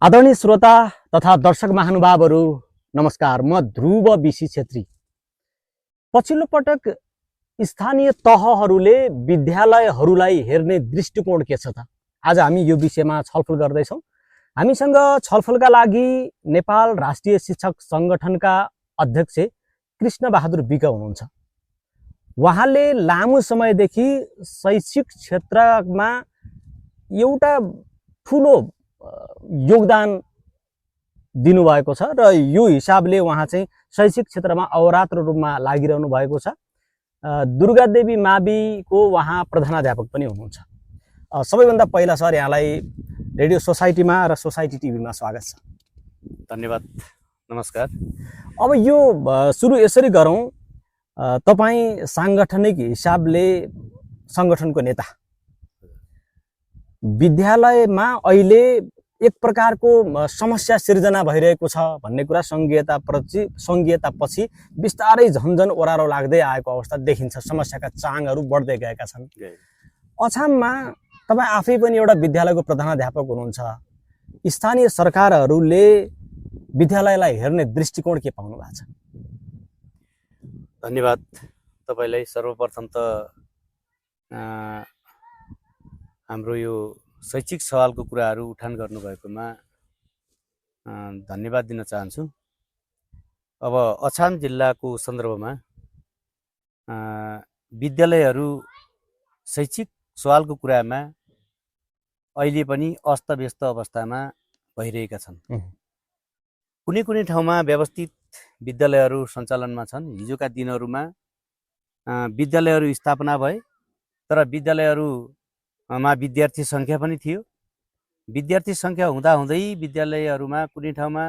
आदरणीय श्रोता तथा दर्शक महानुभावहरू नमस्कार। म ध्रुव बिसी छेत्री। पछिल्लो पटक स्थानीय तहहरूले विद्यालयहरूलाई हेर्ने दृष्टिकोण के छ त? आज हामी यो विषयमा छलफल गर्दैछौँ। हामीसँग छलफलका लागि नेपाल राष्ट्रिय शिक्षक सङ्गठनका अध्यक्ष कृष्ण बहादुर विक हुनुहुन्छ। उहाँले लामो समयदेखि शैक्षिक क्षेत्रमा एउटा ठुलो योगदान दिनुभएको छ र यो हिसाबले उहाँ चाहिँ शैक्षिक क्षेत्रमा अहोरात्र रूपमा लागिरहनु भएको छ। दुर्गादेवी माविको उहाँ प्रधानाध्यापक पनि हुनुहुन्छ। सबैभन्दा पहिला सर यहाँलाई रेडियो सोसाइटीमा र सोसाइटी टिभीमा स्वागत छ। धन्यवाद, नमस्कार। अब यो सुरु यसरी गरौँ, तपाईँ साङ्गठनिक हिसाबले सङ्गठनको नेता, विद्यालयमा अहिले एक प्रकारको समस्या सिर्जना भइरहेको छ भन्ने कुरा सङ्घीयतापछि बिस्तारै झन्झन ओह्रालो लाग्दै आएको अवस्था देखिन्छ। समस्याका चाङहरू बढ्दै गएका छन्। अछाममा तपाईँ आफै पनि एउटा विद्यालयको प्रधानाध्यापक हुनुहुन्छ। स्थानीय सरकारहरूले विद्यालयलाई हेर्ने दृष्टिकोण के पाउनु भएको छ? धन्यवाद तपाईँलाई। सर्वप्रथम त हाम्रो यो शैक्षिक सवालको कुराहरू उठान गर्नुभएकोमा धन्यवाद दिन चाहन्छु। अब अछाम जिल्लाको सन्दर्भमा विद्यालयहरू शैक्षिक सवालको कुरामा अहिले पनि अस्तव्यस्त अवस्थामा भइरहेका छन्। कुनै कुनै ठाउँमा व्यवस्थित विद्यालयहरू सञ्चालनमा छन्। हिजोका दिनहरूमा विद्यालयहरू स्थापना भए, तर विद्यालयहरूमा विद्यार्थी सङ्ख्या पनि थियो। विद्यार्थी सङ्ख्या हुँदाहुँदै विद्यालयहरूमा कुनै ठाउँमा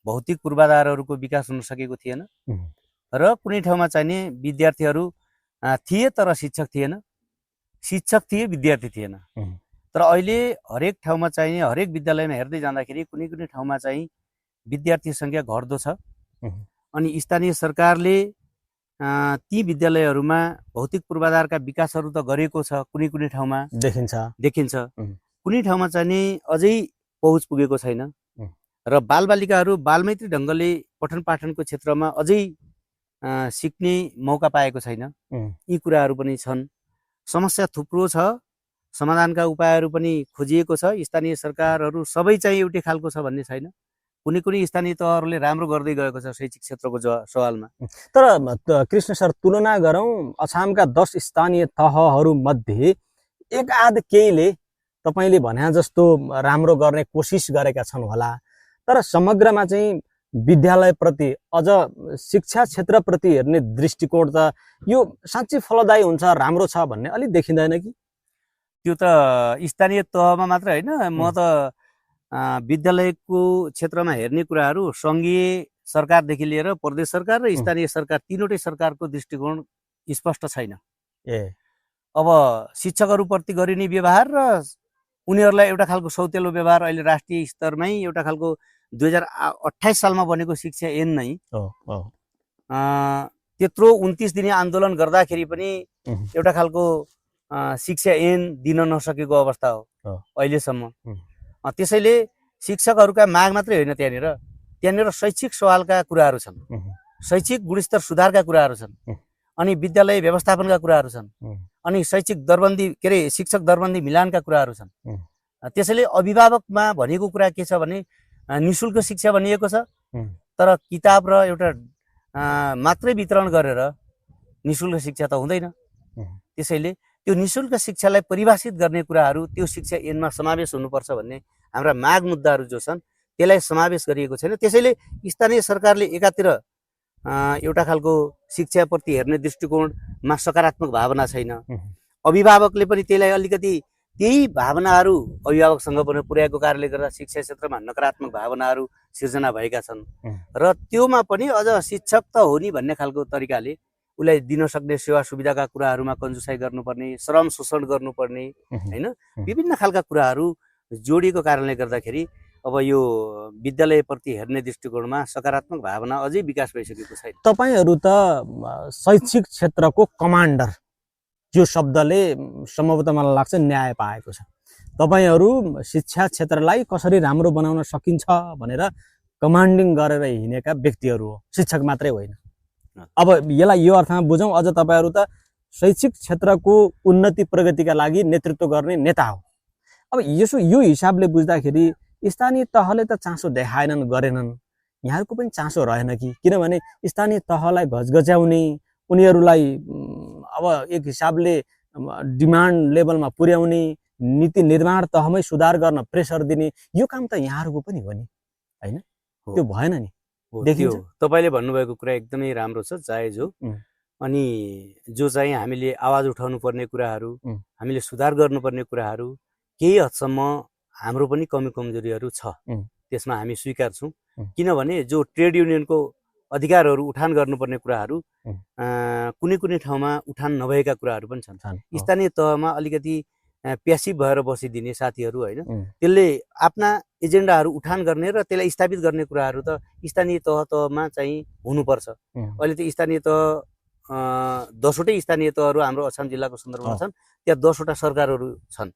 भौतिक पूर्वाधारहरूको विकास हुन सकेको थिएन र कुनै ठाउँमा चाहिने विद्यार्थीहरू थिए तर शिक्षक थिएन, शिक्षक थिए विद्यार्थी थिएन। तर अहिले हरेक ठाउँमा चाहिने, हरेक विद्यालयमा हेर्दै जाँदाखेरि कुनै कुनै ठाउँमा चाहिँ विद्यार्थी सङ्ख्या घट्दो छ। अनि स्थानीय सरकारले ती विद्यालयहरूमा भौतिक पूर्वाधारका विकासहरू त गरेको छ, कुनै कुनै ठाउँमा देखिन्छ। कुनै ठाउँमा चाहिँ अझै पहुँच पुगेको छैन र बालबालिकाहरू बालमैत्री ढङ्गले पठन पाठनको क्षेत्रमा अझै सिक्ने मौका पाएको छैन। यी कुराहरू पनि छन्। समस्या थुप्रो छ, समाधानका उपायहरू पनि खोजिएको छ। स्थानीय सरकारहरू सबै चाहिँ एउटै खालको छ भन्ने छैन। कुनै कुनै स्थानीय तहहरूले राम्रो गर्दै गएको छ शैक्षिक क्षेत्रको सवालमा। तर कृष्ण सर, तुलना गरौँ अछामका 10 स्थानीय तहहरूमध्ये एक आध केहीले तपाईँले भने जस्तो राम्रो गर्ने कोसिस गरेका छन् होला, तर समग्रमा चाहिँ विद्यालयप्रति अझ शिक्षा क्षेत्रप्रति हेर्ने दृष्टिकोण त यो साँच्चै फलदायी हुन्छ, राम्रो छ भन्ने अलिक देखिँदैन कि? त्यो त स्थानीय तहमा मात्र होइन, म त विद्यालयको क्षेत्रमा हेर्ने कुराहरू सङ्घीय सरकारदेखि लिएर प्रदेश सरकार र स्थानीय सरकार तीनवटै सरकारको दृष्टिकोण स्पष्ट छैन। अब शिक्षकहरूप्रति गरिने व्यवहार र उनीहरूलाई एउटा खालको सौतेलो व्यवहार अहिले राष्ट्रिय स्तरमै एउटा खालको 2028 सालमा बनेको शिक्षा ऐन नै त्यत्रो 29 दिने आन्दोलन गर्दाखेरि पनि एउटा खालको शिक्षा ऐन दिन नसकेको अवस्था हो अहिलेसम्म। त्यसैले शिक्षकहरूका माग मात्रै होइन, त्यहाँनिर शैक्षिक सवालका कुराहरू छन्, शैक्षिक गुणस्तर सुधारका कुराहरू छन्, अनि विद्यालय व्यवस्थापनका कुराहरू छन्, अनि शैक्षिक दरबन्दी शिक्षक दरबन्दी मिलानका कुराहरू छन्। त्यसैले अभिभावकमा भनेको कुरा के छ भने निशुल्क शिक्षा भनिएको छ, तर किताब र एउटा मात्रै वितरण गरेर निशुल्क शिक्षा त हुँदैन। त्यसैले त्यो निशुल्क शिक्षालाई परिभाषित गर्ने कुराहरू त्यो शिक्षा ऐनमा समावेश हुनुपर्छ भन्ने हाम्रा माग मुद्दाहरू जो छन् त्यसलाई समावेश गरिएको छैन। त्यसैले स्थानीय सरकारले एकातिर एउटा खालको शिक्षाप्रति हेर्ने दृष्टिकोणमा सकारात्मक भावना छैन, अभिभावकले पनि त्यसलाई अलिकति त्यही भावनाहरू अभिभावकसँग पनि पुर्याएको कारणले गर्दा शिक्षा क्षेत्रमा नकारात्मक भावनाहरू सिर्जना भएका छन् र त्योमा पनि अझ शिक्षक त हो नि भन्ने खालको तरिकाले उसलाई दिन सक्ने सेवा सुविधाका कुराहरूमा कन्जुसाइ गर्नुपर्ने, श्रम शोषण गर्नुपर्ने, होइन, विभिन्न खालका कुराहरू जोडिएको कारणले गर्दाखेरि अब यो विद्यालयप्रति हेर्ने दृष्टिकोणमा सकारात्मक भावना अझै विकास भइसकेको छैन। तपाईँहरू त शैक्षिक क्षेत्रको कमान्डर, यो शब्दले सम्भवतः मलाई लाग्छ न्याय पाएको छ। तपाईहरू शिक्षा क्षेत्रलाई कसरी राम्रो बनाउन सकिन्छ भनेर कमान्डिङ गरेर हिँडेका व्यक्तिहरू हो, शिक्षक मात्रै होइन। अब यसलाई यो अर्थमा बुझौँ, अझ तपाईहरू त शैक्षिक क्षेत्रको उन्नति प्रगतिका लागि नेतृत्व गर्ने नेता हो। अब यो हिसाबले बुझ्दाखेरि स्थानीय तहले त चासो देखाएनन्, गरेनन्, यहाँहरूको पनि चासो रहेन कि? किनभने स्थानीय तहलाई घचघच्याउने, उनीहरूलाई अब एक हिसाबले डिमान्ड लेभलमा पुर्याउने, नीति निर्माण तहमै सुधार गर्न प्रेसर दिने, यो काम त यहाँहरूको पनि हो नि, होइन? त्यो भएन नि, देखिन्छ। तपाईँले भन्नुभएको कुरा एकदमै राम्रो छ, जायज हो। अनि जो चाहिँ हामीले आवाज उठाउनु पर्ने कुराहरू, हामीले सुधार गर्नुपर्ने कुराहरू, केही हदसम्म हाम्रो पनि कमी कमजोरीहरू छ, त्यसमा हामी स्वीकार्छौँ। किनभने जो ट्रेड युनियनको अधिकारहरू उठान गर्नुपर्ने कुराहरू कुनै कुनै ठाउँमा उठान नभएका कुराहरू पनि छन्। स्थानीय तहमा अलिकति प्यासिभ भएर बसिदिने साथीहरू, होइन, त्यसले आफ्ना एजेन्डाहरू उठान गर्ने र त्यसलाई स्थापित गर्ने कुराहरू त स्थानीय तहमा चाहिँ हुनुपर्छ। अहिले त स्थानीय तह 10वटै स्थानीय तहहरू हाम्रो अछाम जिल्लाको सन्दर्भमा छन्, त्यहाँ 10वटा सरकारहरू छन्।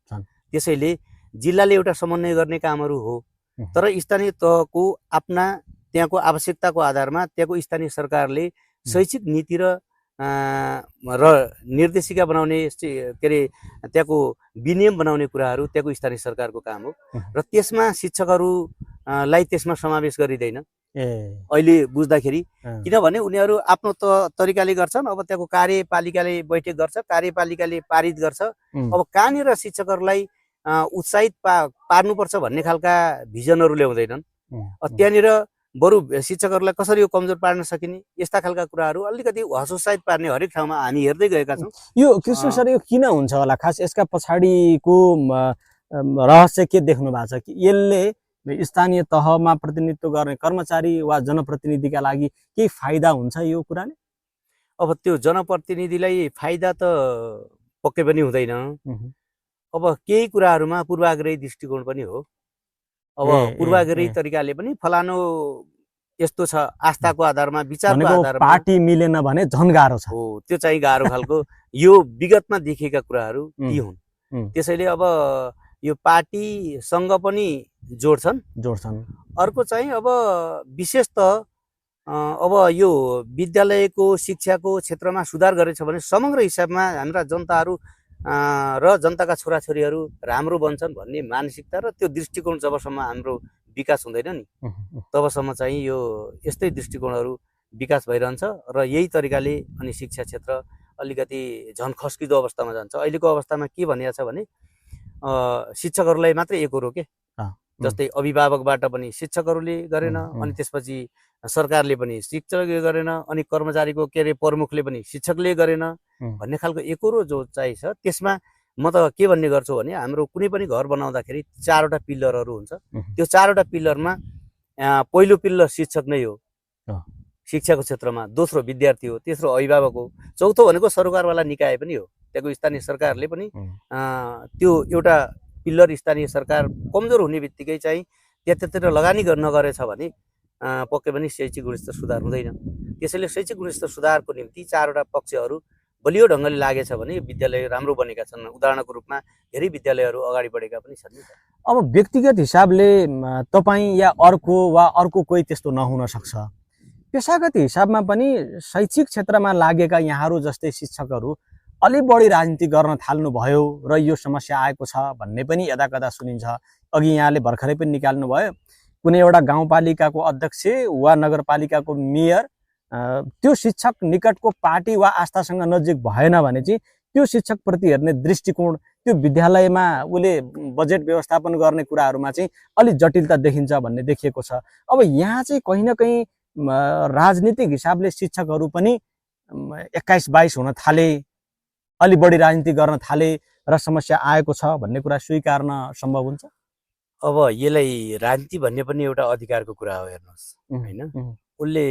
त्यसैले जिल्लाले एउटा समन्वय गर्ने कामहरू हो, तर स्थानीय तहको आफ्ना त्यहाँको आवश्यकताको आधारमा त्यहाँको स्थानीय सरकारले शैक्षिक नीति र निर्देशिका बनाउने, के अरे त्यहाँको विनियम बनाउने कुराहरू त्यहाँको स्थानीय सरकारको काम हो र त्यसमा शिक्षकहरूलाई त्यसमा समावेश गरिँदैन अहिले बुझ्दाखेरि। किनभने उनीहरू आफ्नो तरिकाले गर्छन्। अब त्यहाँको कार्यपालिकाले बैठक गर्छ, कार्यपालिकाले पारित गर्छ। अब कहाँनिर शिक्षकहरूलाई उत्साहित पार्नुपर्छ भन्ने खालका भिजनहरू ल्याउँदैनन्। त्यहाँनिर बरु शिक्षकहरूलाई कसरी यो कमजोर पार्न सकिने, यस्ता खालका कुराहरू अलिकति हतोत्साहित पार्ने हरेक ठाउँमा हामी हेर्दै गएका छौँ। यो कृष्ण सर, यो किन हुन्छ होला? खास यसका पछाडिको रहस्य के देख्नु भएको छ कि यसले स्थानीय तहमा प्रतिनिधित्व गर्ने कर्मचारी वा जनप्रतिनिधिका लागि केही फाइदा हुन्छ यो कुराले? अब त्यो जनप्रतिनिधिलाई फाइदा त पक्कै पनि हुँदैन। अब केही कुराहरूमा पूर्वाग्रही दृष्टिकोण पनि हो। अब पूर्वाग्रही तरिकाले पनि फलानु यस्तो छ, आस्थाको आधारमा, विचारको आधारमा पार्टी मिलेन भने झन् गाह्रो छ। हो, त्यो चाहिँ गाह्रो खालको यो विगतमा देखेका कुराहरू ती हुन्। त्यसैले अब यो पार्टीसँग पनि जोड्छन्। अर्को चाहिँ अब विशेषतः अब यो विद्यालयको शिक्षाको क्षेत्रमा सुधार गरेछ भने समग्र हिसाबमा हाम्रा जनताहरू र जनताका छोराछोरीहरू राम्रो बन्छन् भन्ने मानसिकता र त्यो दृष्टिकोण जबसम्म हाम्रो विकास हुँदैन नि, तबसम्म चाहिँ यो यस्तै दृष्टिकोणहरू विकास भइरहन्छ र यही तरिकाले अनि शिक्षा क्षेत्र अलिकति झन् खस्किदो अवस्थामा जान्छ। अहिलेको अवस्थामा के भनिएको छ भने शिक्षकहरूलाई मात्रै एकरो के, जस्तै अभिभावकबाट पनि शिक्षकहरूले गरेन, अनि त्यसपछि सरकारले पनि शिक्षकले गरेन, अनि कर्मचारीको के अरे प्रमुखले पनि शिक्षकले गरेन भन्ने खालको एकरो जो चाहिँ छ, त्यसमा म त के भन्ने गर्छु भने हाम्रो कुनै पनि घर बनाउँदाखेरि 4वटा पिल्लरहरू हुन्छ। त्यो 4वटा पिल्लरमा पहिलो पिल्लर शिक्षक नै हो शिक्षाको क्षेत्रमा, दोस्रो विद्यार्थी हो, तेस्रो अभिभावक हो, चौथो भनेको सरकारवाला निकाय पनि हो। त्यहाँको स्थानीय सरकारले पनि त्यो एउटा पिल्लर स्थानीय सरकार कमजोर हुने बित्तिकै चाहिँ त्यतातिर लगानी नगरेछ भने पक्कै पनि शैक्षिक गुणस्तर सुधार हुँदैन। त्यसैले शैक्षिक गुणस्तर सुधारको निम्ति 4वटा पक्षहरू बलियो ढङ्गले लागेछ भने विद्यालय राम्रो बनेका छन्। उदाहरणको रूपमा धेरै विद्यालयहरू अगाडि बढेका पनि छन्। अब व्यक्तिगत हिसाबले तपाईँ या अर्को वा अर्को कोही त्यस्तो नहुन सक्छ, पेसागत हिसाबमा पनि शैक्षिक क्षेत्रमा लागेका यहाँहरू जस्तै शिक्षकहरू अलि बढी राजनीति गर्न थाल्नुभयो र यो समस्या आएको छ भन्ने पनि यदाकदा सुनिन्छ। अघि यहाँले भर्खरै पनि निकाल्नुभयो, कुनै एउटा गाउँपालिकाको अध्यक्ष वा नगरपालिकाको मेयर त्यो शिक्षक निकटको पार्टी वा आस्थासँग नजिक भएन भने चाहिँ त्यो शिक्षकप्रति हेर्ने दृष्टिकोण, त्यो विद्यालयमा उसले बजेट व्यवस्थापन गर्ने कुराहरूमा चाहिँ अलि जटिलता देखिन्छ भन्ने देखिएको छ। अब यहाँ चाहिँ कहीँ न कहीँ राजनीतिक हिसाबले शिक्षकहरू पनि 21-22 हुन थाले, अलि बढी राजनीति गर्न थाले र समस्या आएको छ भन्ने कुरा स्वीकार्न सम्भव हुन्छ? अब यसलाई राजनीति भन्ने पनि एउटा अधिकारको कुरा हो, हेर्नुहोस्, होइन? उसले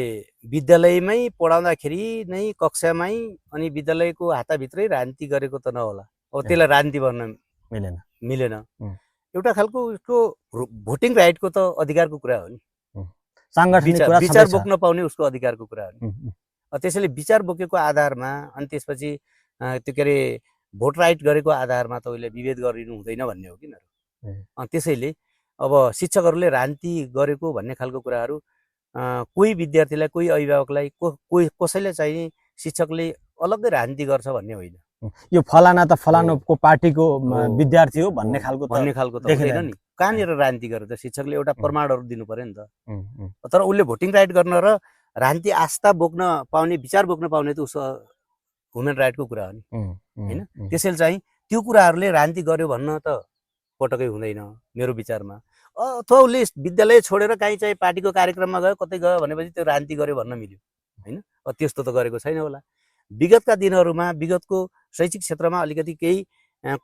विद्यालयमै पढाउँदाखेरि नै कक्षामै अनि विद्यालयको हाताभित्रै राजनीति गरेको त नहोला। अब त्यसलाई राजनीति भन्न मिलेन। एउटा खालको उसको भोटिङ राइटको त अधिकारको कुरा हो नि, विचार बोक्न पाउने उसको अधिकारको कुरा हो नि। त्यसैले विचार बोकेको आधारमा अनि त्यसपछि त्यो के अरे भोट राइट गरेको आधारमा त उसले विभेद गरिनु हुँदैन भन्ने हो कि त्यसैले अब शिक्षकहरूले राजनीति गरेको भन्ने खालको कुराहरू कोही विद्यार्थीलाई कोही अभिभावकलाई कोही कसैले चाहिँ शिक्षकले अलग्गै राजनीति गर्छ भन्ने होइन। यो फलाना त फलानुको पार्टीको विद्यार्थी हो भन्ने खालको त हुँदैन नि। कहाँनिर राजनीति गरेर त शिक्षकले एउटा प्रमाणहरू दिनु पर्यो नि त। तर उसले भोटिङ राइट गर्न र राजनीति आस्था बोक्न पाउने विचार बोक्न पाउने त उसको ह्युमन राइटको कुरा हो नि होइन। त्यसैले चाहिँ त्यो कुराहरूले राजनीति गर्यो भन्न त पटक्कै हुँदैन मेरो विचारमा। अथवा उसले विद्यालय छोडेर काहीँ चाहिँ पार्टीको कार्यक्रममा गयो कतै गयो भनेपछि त्यो राजनीति गर्यो भन्न मिल्यो होइन। त्यस्तो त गरेको छैन होला। विगतका दिनहरूमा विगतको शैक्षिक क्षेत्रमा अलिकति केही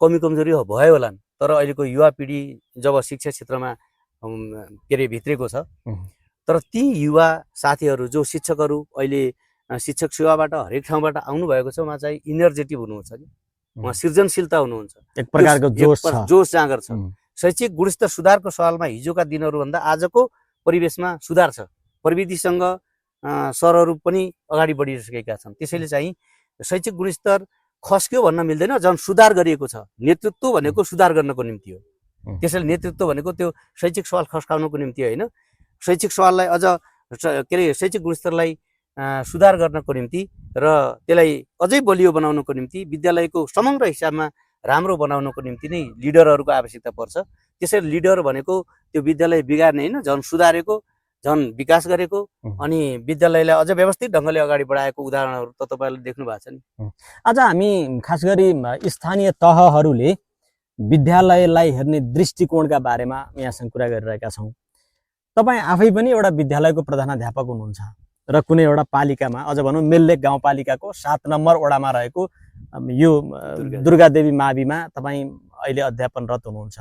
कमी कमजोरी भयो होलान्, तर अहिलेको युवा पिँढी जब शिक्षा क्षेत्रमा के अरे भित्रेको छ, तर ती युवा साथीहरू जो शिक्षकहरू अहिले शिक्षक सेवाबाट हरेक ठाउँबाट आउनुभएको छ, उहाँ चाहिँ इनर्जेटिभ हुनुहुन्छ कि उहाँ सृजनशीलता हुनुहुन्छ, एक प्रकारको जोस जाँगर छ। शैक्षिक गुणस्तर सुधारको सवालमा हिजोका दिनहरूभन्दा आजको परिवेशमा सुधार छ। प्रविधिसँग सरहरू पनि अगाडि बढिसकेका छन्। त्यसैले चाहिँ शैक्षिक गुणस्तर खस्क्यो भन्न मिल्दैन, झन् सुधार गरिएको छ। नेतृत्व भनेको सुधार गर्नको निम्ति हो। त्यसैले नेतृत्व भनेको त्यो शैक्षिक सवाल खस्काउनको निम्ति होइन, शैक्षिक सवाललाई अझ के अरे शैक्षिक गुणस्तरलाई सुधार गर्नको निम्ति र त्यसलाई अझै बलियो बनाउनको निम्ति विद्यालयको समग्र हिसाबमा राम्रो बनाउनको निम्ति नै लिडरहरूको आवश्यकता पर्छ। त्यसैले लिडर भनेको त्यो विद्यालय बिगार्ने होइन, झन् सुधारेको, झन् विकास गरेको अनि विद्यालयलाई अझ व्यवस्थित ढङ्गले अगाडि बढाएको उदाहरणहरू त तपाईँले देख्नु भएको छ नि। आज हामी खास गरी स्थानीय तहहरूले विद्यालयलाई हेर्ने दृष्टिकोणका बारेमा यहाँसँग कुरा गरिरहेका छौँ। तपाईँ आफै पनि एउटा विद्यालयको प्रधानाध्यापक हुनुहुन्छ र कुनै एउटा पालिकामा, अझ भनौँ मेललेक गाउँपालिकाको 7 नम्बर वडामा रहेको यो दुर्गादेवी माविमा तपाईँ अहिले अध्यापनरत हुनुहुन्छ।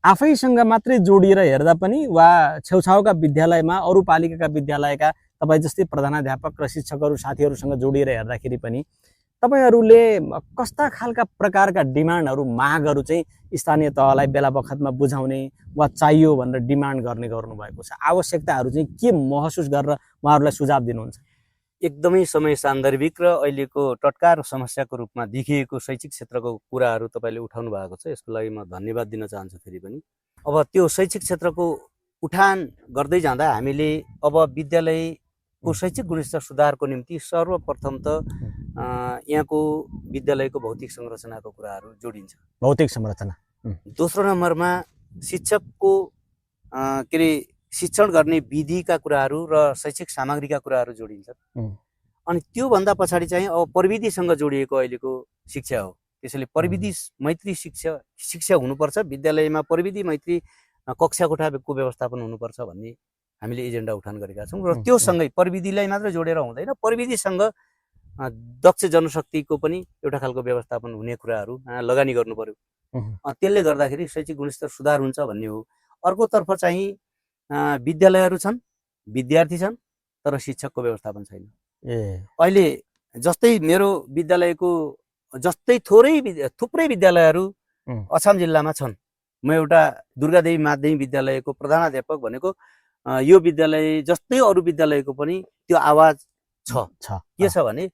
आफैसँग मात्रै जोडिएर हेर्दा पनि वा छेउछाउका विद्यालयमा अरू पालिकाका विद्यालयका तपाईँ जस्तै प्रधानाध्यापक र शिक्षकहरू साथीहरूसँग जोडिएर हेर्दाखेरि पनि तपाईँहरूले कस्ता खालका प्रकारका डिमान्डहरू मागहरू चाहिँ स्थानीय तहलाई बेला बखतमा बुझाउने वा चाहियो भनेर डिमान्ड गर्नुभएको छ? आवश्यकताहरू चाहिँ के महसुस गरेर उहाँहरूलाई सुझाव दिनुहुन्छ? एकदमै समय सान्दर्भिक र अहिलेको टटकार समस्याको रूपमा देखिएको शैक्षिक क्षेत्रको कुराहरू तपाईँले उठाउनु भएको छ। यसको लागि म धन्यवाद दिन चाहन्छु फेरि पनि। अब त्यो शैक्षिक क्षेत्रको उठान गर्दै जाँदा हामीले अब विद्यालयको शैक्षिक गुणस्तर सुधारको निम्ति सर्वप्रथम त यहाँको विद्यालयको भौतिक संरचनाको कुराहरू जोडिन्छ। भौतिक संरचना। दोस्रो नम्बरमा शिक्षकको के अरे शिक्षण गर्ने विधिका कुराहरू र शैक्षिक सामग्रीका कुराहरू जोडिन्छन्। अनि त्योभन्दा पछाडि चाहिँ अब प्रविधिसँग जोडिएको अहिलेको शिक्षा हो। त्यसैले प्रविधि मैत्री शिक्षा हुनुपर्छ। विद्यालयमा प्रविधि मैत्री कक्षा कोठाको व्यवस्थापन हुनुपर्छ भन्ने हामीले एजेन्डा उठान गरेका छौँ। र त्यो सँगै प्रविधिलाई मात्र जोडेर हुँदैन, प्रविधिसँग दक्ष जनशक्तिको पनि एउटा खालको व्यवस्थापन हुने कुराहरू लगानी गर्नु पर्यो। त्यसले गर्दाखेरि शैक्षिक गुणस्तर सुधार हुन्छ भन्ने हो। अर्कोतर्फ चाहिँ विद्यालयहरू छन्, विद्यार्थी छन्, तर शिक्षकको व्यवस्थापन छैन। अहिले जस्तै मेरो विद्यालयको जस्तै थुप्रै विद्यालयहरू अछाम जिल्लामा छन्। म एउटा दुर्गादेवी माध्यमिक विद्यालयको प्रधानाध्यापक भनेको यो विद्यालय जस्तै अरू विद्यालयको पनि त्यो आवाज छ। के छ भने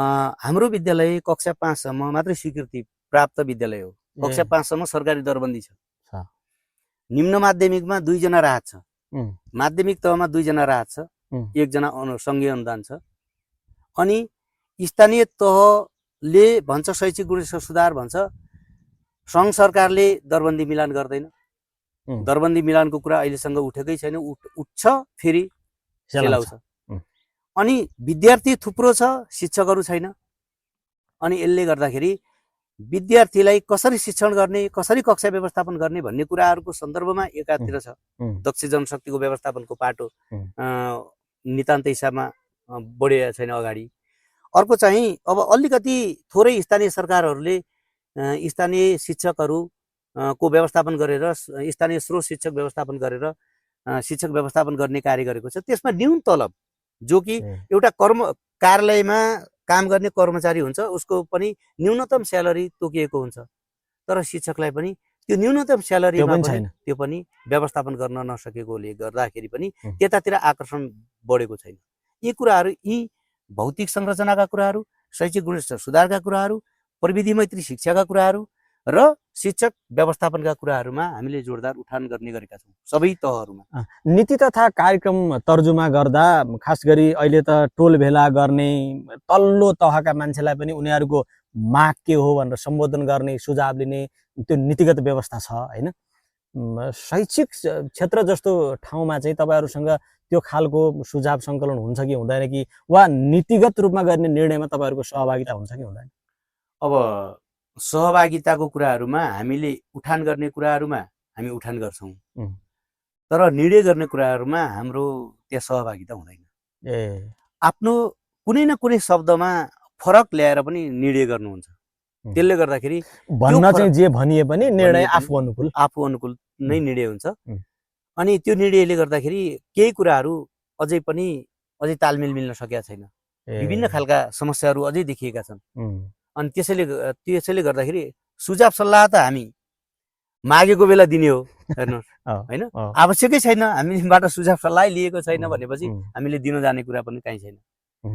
हाम्रो विद्यालय कक्षा 5 सम्म मात्रै स्वीकृति प्राप्त विद्यालय हो। कक्षा 5 सम्म सरकारी दरबन्दी छ। निम्न माध्यमिकमा 2 जना राहत छ, माध्यमिक तहमा 2 जना राहत छ, 1 जना सङ्घीय अनुदान छ। अनि स्थानीय तहले भन्छ शैक्षिक गुणस्तर सुधार भन्छ, सङ्घ सरकारले दरबन्दी मिलान गर्दैन। दरबन्दी मिलानको कुरा अहिलेसँग उठेकै छैन, उठ्छ फेरि सेलाउँछ। अनि विद्यार्थी थुप्रो छ, शिक्षकहरू छैन। अनि यसले गर्दाखेरि विद्यार्थीलाई कसरी शिक्षण गर्ने, कसरी कक्षा व्यवस्थापन गर्ने भन्ने कुराहरूको सन्दर्भमा एकातिर छ दक्ष जनशक्तिको व्यवस्थापनको पाटो नितान्त हिसाबमा बढेको छैन अगाडि। अर्को चाहिँ अब अलिकति थोरै स्थानीय सरकारहरूले स्थानीय शिक्षकहरू को व्यवस्थापन गरेर, स्थानीय स्रोत शिक्षक व्यवस्थापन गरेर शिक्षक व्यवस्थापन गर्ने कार्य गरेको छ। त्यसमा न्यून तलब, जो कि एउटा कार्यालयमा काम गर्ने कर्मचारी हुन्छ, उसको पनि न्यूनतम स्यालेरी तोकिएको हुन्छ। तर शिक्षकलाई पनि त्यो न्यूनतम स्यालेरीमा पनि त्यो पनि व्यवस्थापन गर्न नसकेकोले गर्दाखेरि पनि त्यतातिर आकर्षण बढेको छैन। यी कुराहरू, यी भौतिक संरचनाका कुराहरू, शैक्षिक गुणस्तर सुधारका कुराहरू, प्रविधि मैत्री शिक्षाका कुराहरू र शिक्षक व्यवस्थापनका कुराहरूमा हामीले जोडदार उठान गर्ने गरेका छौँ सबै तहहरूमा। नीति तथा कार्यक्रम तर्जुमा गर्दा खास गरी अहिले त टोल भेला गर्ने तल्लो तहका मान्छेलाई पनि उनीहरूको माग के हो भनेर सम्बोधन गर्ने सुझाव लिने त्यो नीतिगत व्यवस्था छ होइन। शैक्षिक क्षेत्र जस्तो ठाउँमा चाहिँ तपाईँहरूसँग त्यो खालको सुझाव सङ्कलन हुन्छ कि हुँदैन कि, वा नीतिगत रूपमा गर्ने निर्णयमा तपाईँहरूको सहभागिता हुन्छ कि हुँदैन? अब सहभागिताको कुराहरूमा हामीले उठान गर्ने कुराहरूमा हामी उठान गर्छौँ, तर निर्णय गर्ने कुराहरूमा हाम्रो त्यहाँ सहभागिता हुँदैन। आफ्नो कुनै न कुनै शब्दमा फरक ल्याएर पनि निर्णय गर्नुहुन्छ। त्यसले गर्दाखेरि भन्न चाहिँ जे भनिए पनि निर्णय आफू अनुकूल नै निर्णय हुन्छ। अनि त्यो निर्णयले गर्दाखेरि केही कुराहरू अझै तालमेल मिल्न सकेका छैन, विभिन्न खालका समस्याहरू अझै देखिएका छन्। अनि त्यसैले गर्दाखेरि सुझाव सल्लाह त हामी मागेको बेला दिने हो, हेर्नुहोस् होइन, आवश्यकै छैन हामीबाट सुझाव सल्लाह लिएको छैन भनेपछि हामीले दिन जाने कुरा पनि काहीँ छैन।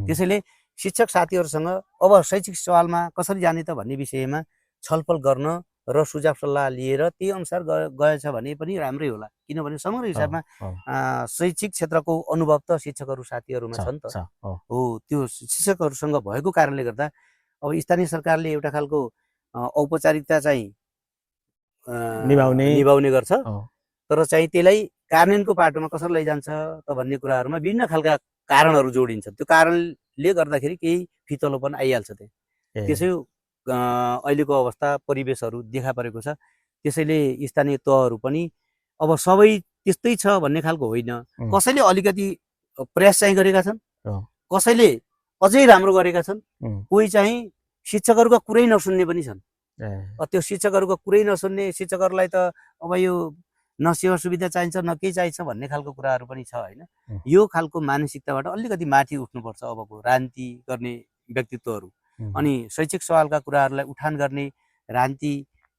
त्यसैले शिक्षक साथीहरूसँग अब शैक्षिक सवालमा कसरी जाने त भन्ने विषयमा छलफल गर्न र सुझाव सल्लाह लिएर त्यही अनुसार गएछ भने पनि राम्रै होला। किनभने समग्र हिसाबमा शैक्षिक क्षेत्रको अनुभव त शिक्षकहरू साथीहरूमा छ नि त। हो, त्यो शिक्षकहरूसँग भएको कारणले गर्दा अब स्थानीय सरकारले एउटा खालको औपचारिकता चाहिँ निभाउने गर्छ, तर चाहिँ त्यसलाई कार्यान्वयनको पाटोमा कसरी लैजान्छ त भन्ने कुराहरूमा विभिन्न खालका कारणहरू जोडिन्छ। त्यो कारणले गर्दाखेरि केही फितलोपन आइहाल्छ त्यहाँ। त्यसै अहिलेको अवस्था परिवेशहरू देखा परेको छ। त्यसैले स्थानीय तहहरू पनि अब सबै त्यस्तै छ भन्ने खालको होइन। कसैले अलिकति प्रयास चाहिँ गरेका छन्, कसैले अझै राम्रो गरेका छन्, कोही चाहिँ शिक्षकहरूका कुरै नसुन्ने पनि छन्। त्यो शिक्षकहरूको कुरै नसुन्ने शिक्षकहरूलाई त अब यो न सेवा सुविधा चाहिन्छ न केही चाहिन्छ भन्ने खालको कुराहरू पनि छ होइन। यो खालको मानसिकताबाट अलिकति माथि उठ्नुपर्छ अबको राजनीति गर्ने व्यक्तित्वहरू। अनि शैक्षिक सवालका कुराहरूलाई उठान गर्ने राजनीति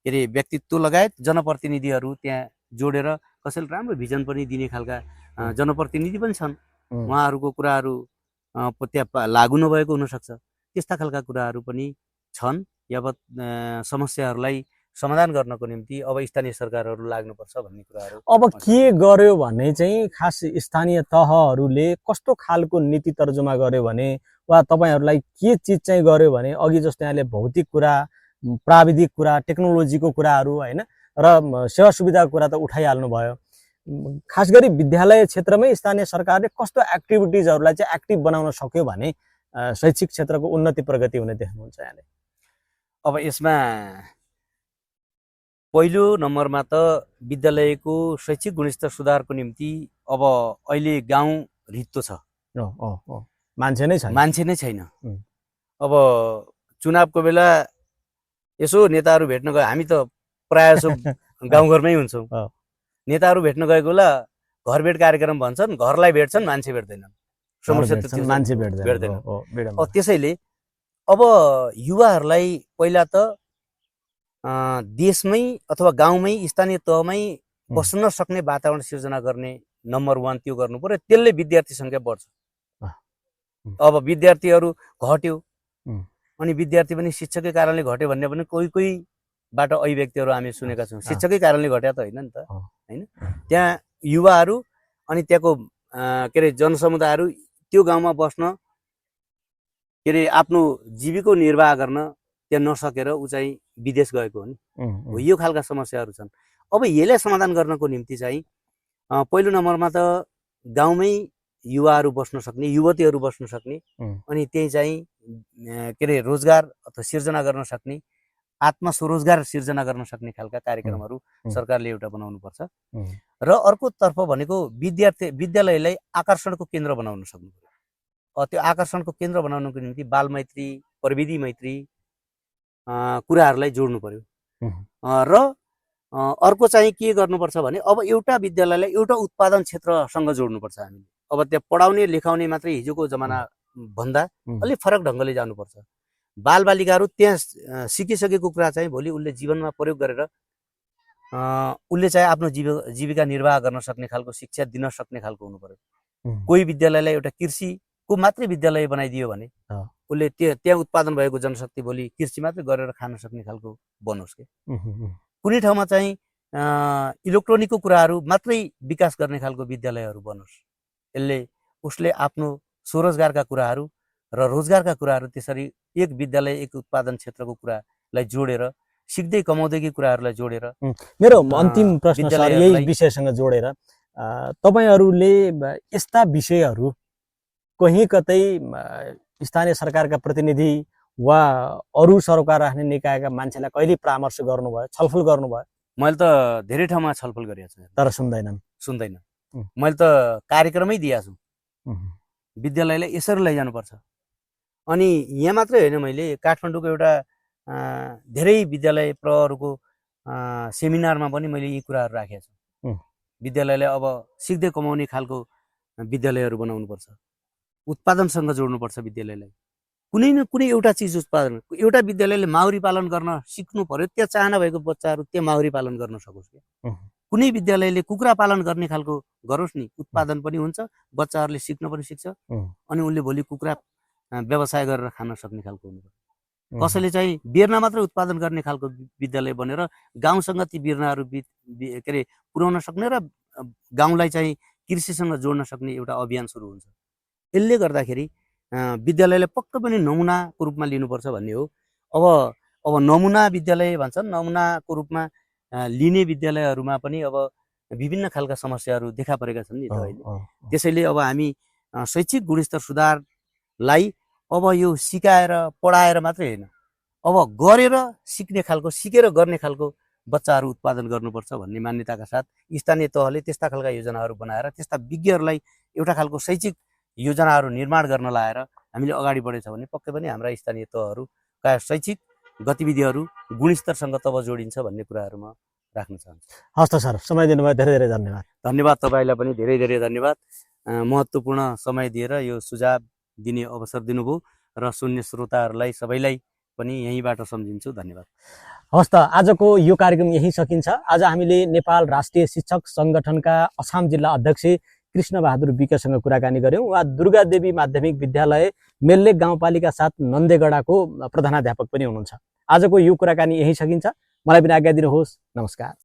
के अरे व्यक्तित्व लगायत जनप्रतिनिधिहरू त्यहाँ जोडेर कसैले राम्रो भिजन पनि दिने खालका जनप्रतिनिधि पनि छन्। उहाँहरूको कुराहरू त्यहाँ लागु नभएको हुनसक्छ। त्यस्ता खालका कुराहरू पनि छन्। यावत समस्याहरूलाई समाधान गर्नको निम्ति अब स्थानीय सरकारहरू लाग्नुपर्छ भन्ने कुराहरू। अब के गर्यो भने चाहिँ खास स्थानीय तहहरूले कस्तो खालको नीति तर्जुमा गर्यो भने, वा तपाईँहरूलाई के चिज चाहिँ गर्यो भने, अघि जस्तो यहाँले भौतिक कुरा, प्राविधिक कुरा, टेक्नोलोजीको कुराहरू होइन र सेवा सुविधाको कुरा त उठाइहाल्नु भयो। खास गरी विद्यालय क्षेत्रमै स्थानीय सरकारले कस्तो एक्टिभिटिजहरूलाई चाहिँ एक्टिभ बनाउन सक्यो भने शैक्षिक क्षेत्रको उन्नति प्रगति हुने देख्नुहुन्छ यहाँले? अब यसमा पहिलो नम्बरमा त विद्यालयको शैक्षिक गुणस्तर सुधारको निम्ति अब अहिले गाउँ रित्तो छ, मान्छे नै छैन। अब चुनावको बेला यसो नेताहरू भेट्न गयो, हामी त प्रायः जसो गाउँघरमै हुन्छौँ। नेताहरू भेट्न गएको बेला घर भेट कार्यक्रम भन्छन्, घरलाई भेट्छन्, मान्छे भेट्दैनन्। समस्या मान्छे भेट्दैन। त्यसैले अब युवाहरूलाई पहिला त देशमै अथवा गाउँमै स्थानीय तहमै बस्न सक्ने वातावरण सिर्जना गर्ने नम्बर 1 त्यो गर्नु पर्यो। त्यसले विद्यार्थी सङ्ख्या बढ्छ। अब विद्यार्थीहरू घट्यो अनि विद्यार्थी पनि शिक्षकै कारणले घट्यो भन्ने पनि कोहीबाट अभिव्यक्तिहरू हामी सुनेका छौँ। शिक्षकै कारणले घट्या त होइन नि त, होइन। त्यहाँ युवाहरू अनि त्यहाँको के अरे जनसमुदायहरू त्यो गाउँमा बस्न के अरे आफ्नो जीविका निर्वाह गर्न त्यहाँ नसकेर ऊ चाहिँ विदेश गएको हो नि। यो खालका समस्याहरू छन्। अब यसलाई समाधान गर्नको निम्ति चाहिँ पहिलो नम्बरमा त गाउँमै युवाहरू बस्न सक्ने, युवतीहरू बस्न सक्ने, अनि त्यही चाहिँ के अरे रोजगार अथवा सिर्जना गर्न सक्ने, आत्मस्वरोजगार सिर्जना गर्न सक्ने खालका कार्यक्रमहरू सरकारले एउटा बनाउनुपर्छ। र अर्कोतर्फ भनेको विद्यालयलाई आकर्षणको केन्द्र बनाउन सक्नु पर्यो। त्यो आकर्षणको केन्द्र बनाउनको निम्ति बाल मैत्री, प्रविधि मैत्री कुराहरूलाई जोड्नु पर्यो। र अर्को चाहिँ के गर्नुपर्छ भने अब एउटा विद्यालयलाई एउटा उत्पादन क्षेत्रसँग जोड्नुपर्छ हामीले। अब त्यहाँ पढाउने लेखाउने मात्रै हिजोको जमाना भन्दा अलिक फरक ढङ्गले जानुपर्छ। बालबालिकाहरू त्यहाँ सिकिसकेको कुरा चाहिँ भोलि उसले जीवनमा प्रयोग गरेर उसले चाहिँ आफ्नो जीविका निर्वाह गर्न सक्ने खालको शिक्षा दिन सक्ने खालको हुनु पर्यो। कोही विद्यालयलाई एउटा कृषिको मात्रै विद्यालय बनाइदियो भने उसले त्यहाँ उत्पादन भएको जनशक्ति भोलि कृषि मात्रै गरेर खान सक्ने खालको बनोस् के। कुनै ठाउँमा चाहिँ इलेक्ट्रोनिकको कुराहरू मात्रै विकास गर्ने खालको विद्यालयहरू बनोस्। यसले उसले आफ्नो स्वरोजगारका कुराहरू र रोजगारका कुराहरू त्यसरी एक विद्यालय एक उत्पादन क्षेत्रको कुरालाई जोडेर सिक्दै कमाउँदैकै कुराहरूलाई जोडेर। मेरो अन्तिम प्रश्न सर यही विषयसँग जोडेर तपाईहरूले यस्ता विषयहरू कहीँ कतै स्थानीय सरकारका प्रतिनिधि वा अरू सरकार राख्ने निकायका मान्छेलाई कहिले परामर्श गर्नुभयो, छलफल गर्नुभयो? मैले त धेरै ठाउँमा छलफल गरेको छु तर सुन्दैन। मैले त कार्यक्रमै दिएको छु विद्यालयलाई यसरी लैजानुपर्छ। अनि यहाँ मात्रै होइन, मैले काठमाडौँको एउटा धेरै विद्यालय प्रहरुको सेमिनारमा पनि मैले यी कुराहरू राखेको छु। विद्यालयलाई अब सिक्दै कमाउने खालको विद्यालयहरू बनाउनुपर्छ, उत्पादनसँग जोड्नुपर्छ विद्यालयलाई। कुनै न कुनै एउटा चिज उत्पादन, एउटा विद्यालयले माउरी पालन गर्न सिक्नु पर्यो, त्यहाँ चाहना भएको बच्चाहरू त्यहाँ माउरी पालन गर्न सकोस्। कुनै विद्यालयले कुखुरा पालन गर्ने खालको गरोस् नि, उत्पादन पनि हुन्छ, बच्चाहरूले सिक्न पनि सिक्छ, अनि उनले भोलि कुखुरा व्यवसाय गरेर खान सक्ने खालको हुनुपर्छ। कसैले चाहिँ बिर्ना मात्रै उत्पादन गर्ने खालको विद्यालय बनेर गाउँसँग ती बिर्नाहरू के अरे पुर्याउन सक्ने र गाउँलाई चाहिँ कृषिसँग जोड्न सक्ने एउटा अभियान सुरु हुन्छ। यसले गर्दाखेरि विद्यालयलाई पक्कै पनि नमुनाको रूपमा लिनुपर्छ भन्ने हो। अब नमुना विद्यालय भन्छन्, नमुनाको रूपमा लिने विद्यालयहरूमा पनि अब विभिन्न खालका समस्याहरू देखा परेका छन् नि त अहिले। त्यसैले अब हामी शैक्षिक गुणस्तर सुधारलाई अब यो सिकाएर पढाएर मात्रै होइन, अब गरेर सिक्ने खालको, सिकेर गर्ने खालको बच्चाहरू उत्पादन गर्नुपर्छ भन्ने मान्यताका साथ स्थानीय तहले त्यस्ता खालका योजनाहरू बनाएर त्यस्ता विज्ञहरूलाई एउटा खालको शैक्षिक योजनाहरू निर्माण गर्न लाएर हामीले अगाडि बढेछ भने पक्कै पनि हाम्रा स्थानीय तहहरूका शैक्षिक गतिविधिहरू गुणस्तरसँग तब जोडिन्छ भन्ने कुराहरू म राख्न चाहन्छु। हस् त सर, समय दिनुभयो, धेरै धेरै धन्यवाद। धन्यवाद, तपाईँलाई पनि धेरै धेरै धन्यवाद। महत्त्वपूर्ण समय दिएर यो सुझाव दिने अवसर दिनुभयो र सुन्ने श्रोताहरूलाई सबैलाई पनि यहीँबाट सम्झिन्छु। धन्यवाद। हस् त, आजको यो कार्यक्रम यही सकिन्छ। आज हामीले नेपाल राष्ट्रिय शिक्षक सङ्गठनका अछाम जिल्ला अध्यक्ष कृष्ण बहादुर विकसँग कुराकानी गऱ्यौँ। उहाँ दुर्गादेवी माध्यमिक विद्यालय मेल्लेक गाउँपालिका 7 नन्देगडाको प्रधानाध्यापक पनि हुनुहुन्छ। आजको यो कुराकानी यही सकिन्छ। मलाई पनि आज्ञा दिनुहोस्। नमस्कार।